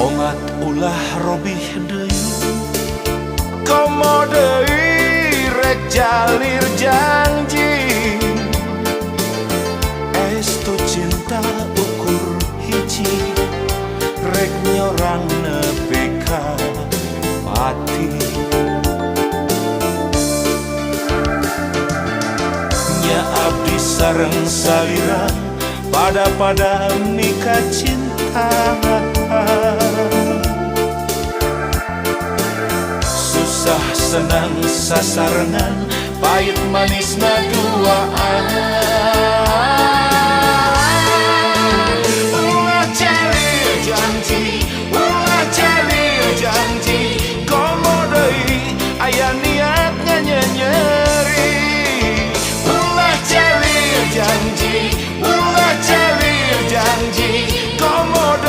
Ongat ulah robih deui komo deui rek jalir janji estu cinta ukur hiji rek nyorang nepi ka pati nya abdi sareng salira pada mika cinta susah senang sasarengan pahit manisna duaan